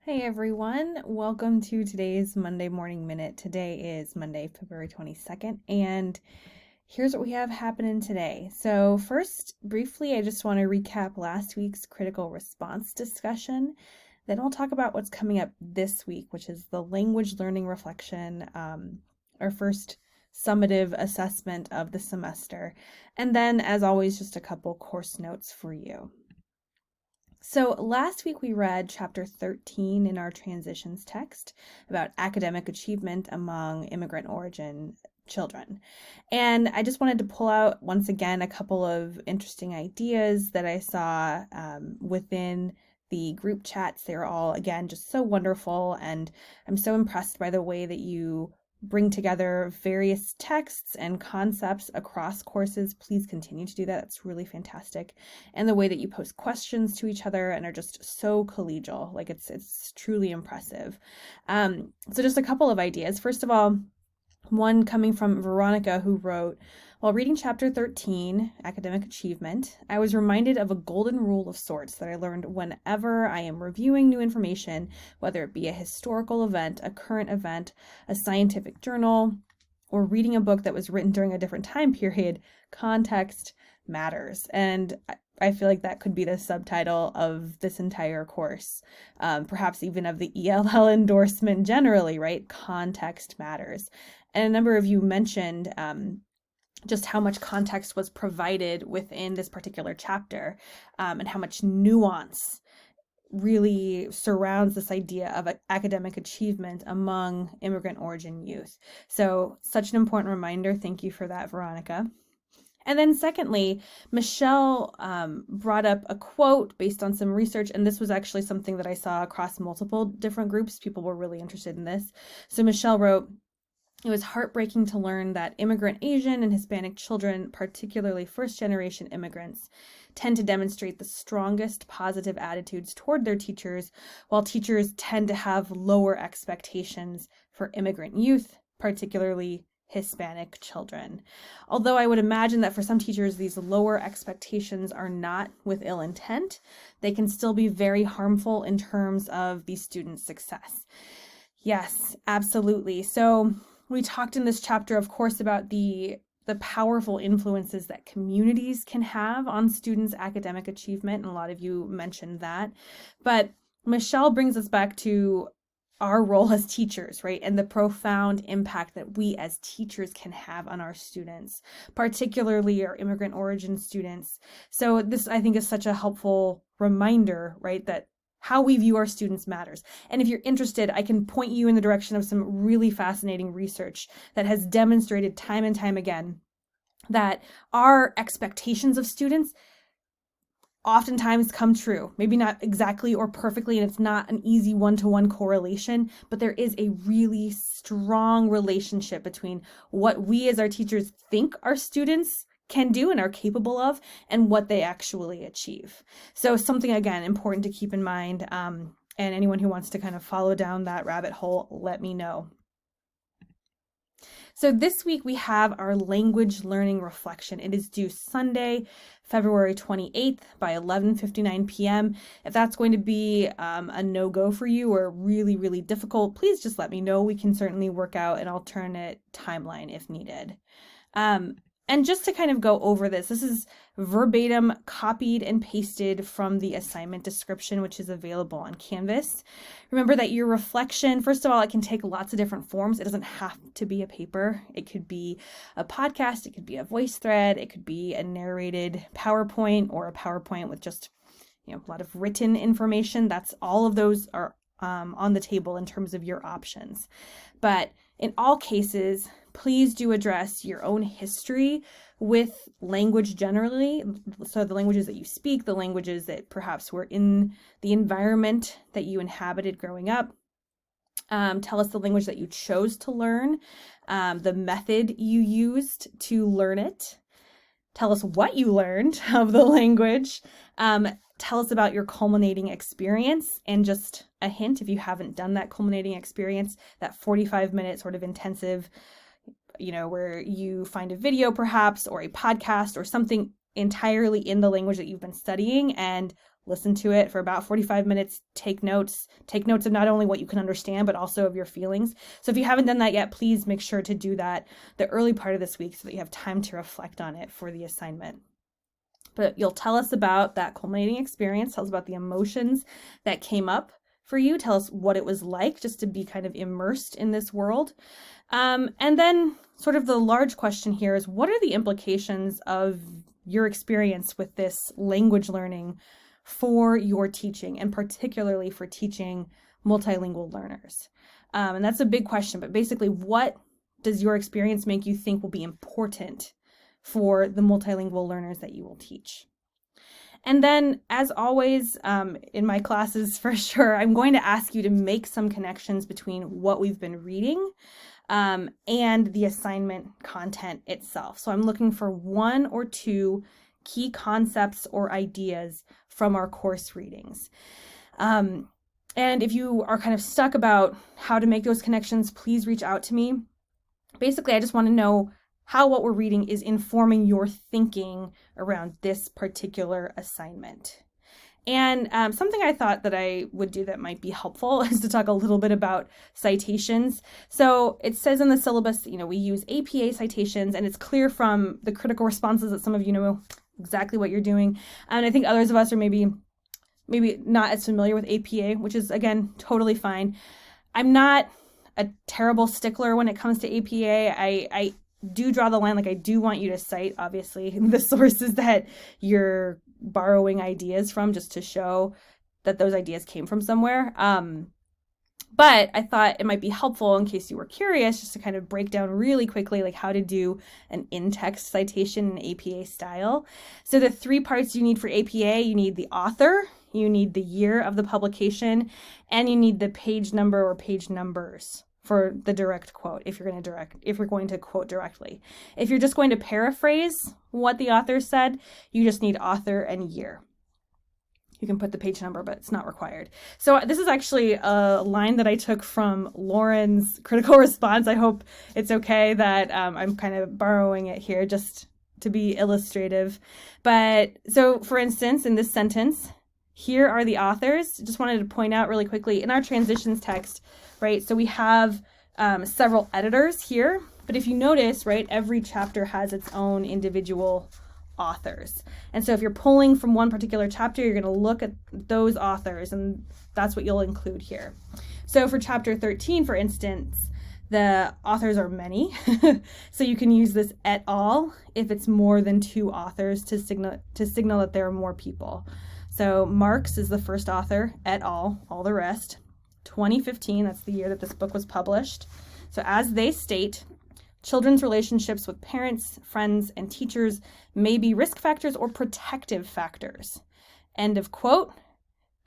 Hey everyone, welcome to today's Monday Morning Minute. Today is Monday, February 22nd, and here's what we have happening today. So, first, briefly, I just want to recap last week's critical response discussion. Then we'll talk about what's coming up this week, which is the language learning reflection, our first summative assessment of the semester. And then, as always, just a couple course notes for you. So last week we read chapter 13 in our transitions text about academic achievement among immigrant origin children. And I just wanted to pull out once again a couple of interesting ideas that I saw within the group chats. They're all, again, just so wonderful. And I'm so impressed by the way that you bring together various texts and concepts across courses. Please continue to do that. It's really fantastic. And the way that you post questions to each other and are just so collegial. Like it's truly impressive. So just a couple of ideas. First of all, one coming from Veronica, who wrote, while reading chapter 13, Academic Achievement, I was reminded of a golden rule of sorts that I learned whenever I am reviewing new information, whether it be a historical event, a current event, a scientific journal, or reading a book that was written during a different time period. Context matters. And I feel like that could be the subtitle of this entire course, perhaps even of the ELL endorsement generally, right? Context matters. And a number of you mentioned just how much context was provided within this particular chapter, and how much nuance really surrounds this idea of academic achievement among immigrant origin youth. So such an important reminder. Thank you for that, Veronica. And then secondly, Michelle brought up a quote based on some research, and this was actually something that I saw across multiple different groups. People were really interested in this. So Michelle wrote, it was heartbreaking to learn that immigrant Asian and Hispanic children, particularly first-generation immigrants, tend to demonstrate the strongest positive attitudes toward their teachers, while teachers tend to have lower expectations for immigrant youth, particularly Hispanic children. Although I would imagine that for some teachers, these lower expectations are not with ill intent, they can still be very harmful in terms of the students' success. Yes, absolutely. So we talked in this chapter, of course, about the powerful influences that communities can have on students' academic achievement, and a lot of you mentioned that. But Michelle brings us back to our role as teachers, right? And the profound impact that we as teachers can have on our students, particularly our immigrant origin students. So this, I think, is such a helpful reminder, right, that how we view our students matters. And if you're interested, I can point you in the direction of some really fascinating research that has demonstrated time and time again that our expectations of students oftentimes come true. Maybe not exactly or perfectly, and it's not an easy one-to-one correlation, but there is a really strong relationship between what we as our teachers think our students can do and are capable of and what they actually achieve. So something, again, important to keep in mind. And anyone who wants to kind of follow down that rabbit hole, let me know. So this week we have our language learning reflection. It is due Sunday, February 28th by 11:59 p.m. If that's going to be a no-go for you or really, really difficult, please just let me know. We can certainly work out an alternate timeline if needed. And just to kind of go over this is verbatim copied and pasted from the assignment description, which is available on Canvas. Remember that your reflection, first of all, it can take lots of different forms. It doesn't have to be a paper. It could be a podcast. It could be a voice thread. It could be a narrated PowerPoint or a PowerPoint with just, a lot of written information. That's all of those are on the table in terms of your options. But in all cases, please do address your own history with language generally. So the languages that you speak, the languages that perhaps were in the environment that you inhabited growing up. Tell us the language that you chose to learn, the method you used to learn it. Tell us what you learned of the language. Tell us about your culminating experience, and just a hint, if you haven't done that culminating experience, that 45-minute sort of intensive, where you find a video perhaps or a podcast or something entirely in the language that you've been studying and listen to it for about 45 minutes, take notes of not only what you can understand, but also of your feelings. So if you haven't done that yet, please make sure to do that the early part of this week so that you have time to reflect on it for the assignment. But you'll tell us about that culminating experience, tell us about the emotions that came up for you, tell us what it was like just to be kind of immersed in this world. And then sort of the large question here is, what are the implications of your experience with this language learning for your teaching, and particularly for teaching multilingual learners? And that's a big question, but basically, what does your experience make you think will be important for the multilingual learners that you will teach? And then, as always, in my classes, for sure, I'm going to ask you to make some connections between what we've been reading and the assignment content itself. So I'm looking for 1 or 2 key concepts or ideas from our course readings. And if you are kind of stuck about how to make those connections, please reach out to me. Basically, I just want to know how what we're reading is informing your thinking around this particular assignment. And something I thought that I would do that might be helpful is to talk a little bit about citations. So it says in the syllabus that, we use APA citations, and it's clear from the critical responses that some of you know exactly what you're doing. And I think others of us are maybe not as familiar with APA, which is, again, totally fine. I'm not a terrible stickler when it comes to APA. I do draw the line. Like, I do want you to cite, obviously, the sources that you're borrowing ideas from, just to show that those ideas came from somewhere. But I thought it might be helpful, in case you were curious, just to kind of break down really quickly, like, how to do an in-text citation in APA style. So the 3 parts you need for APA: you need the author, you need the year of the publication, and you need the page number or page numbers for the direct quote, if you're going to quote directly. If you're just going to paraphrase what the author said, you just need author and year. You can put the page number, but it's not required. So this is actually a line that I took from Lauren's critical response. I hope it's okay that I'm kind of borrowing it here just to be illustrative. But so, for instance, in this sentence, here are the authors. Just wanted to point out really quickly in our transitions text, right? So we have several editors here, but if you notice, right, every chapter has its own individual authors. And so if you're pulling from one particular chapter, you're going to look at those authors, and that's what you'll include here. So for chapter 13, for instance, the authors are many. So you can use this et al. If it's more than 2 authors to signal that there are more people. So Marx is the first author, et al., all the rest. 2015, that's the year that this book was published. So as they state, children's relationships with parents, friends, and teachers may be risk factors or protective factors. End of quote.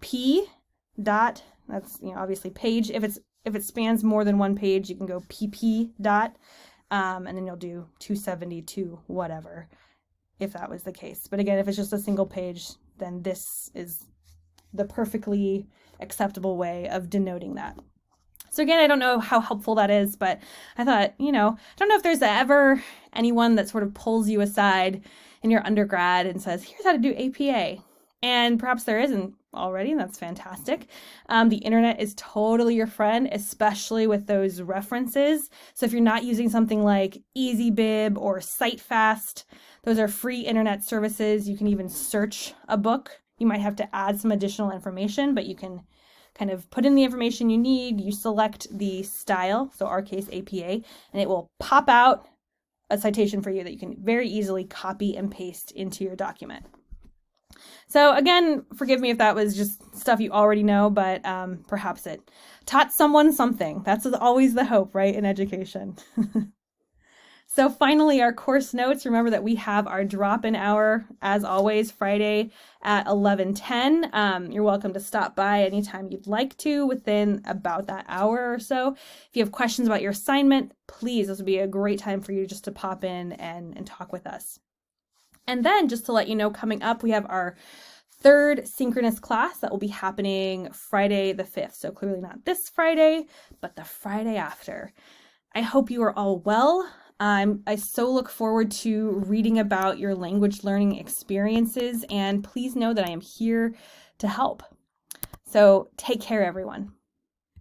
P dot, that's obviously page. If it spans more than 1 page, you can go PP dot, and then you'll do 272 whatever, if that was the case. But again, if it's just a single page, then this is the perfectly acceptable way of denoting that. So again, I don't know how helpful that is, but I thought, I don't know if there's ever anyone that sort of pulls you aside in your undergrad and says, here's how to do APA. And perhaps there isn't already, and that's fantastic. The internet is totally your friend, especially with those references. So if you're not using something like EasyBib or CiteFast, those are free internet services. You can even search a book. You might have to add some additional information, but you can kind of put in the information you need. You select the style, so our case APA, and it will pop out a citation for you that you can very easily copy and paste into your document. So again, forgive me if that was just stuff you already know, but perhaps it taught someone something. That's always the hope, right, in education. So finally, our course notes. Remember that we have our drop-in hour, as always, Friday at 11:10. You're welcome to stop by anytime you'd like to within about that hour or so. If you have questions about your assignment, please, this would be a great time for you just to pop in and talk with us. And then just to let you know, coming up, we have our 3rd synchronous class that will be happening Friday the 5th. So clearly not this Friday, but the Friday after. I hope you are all well. I so look forward to reading about your language learning experiences, and please know that I am here to help. So take care, everyone.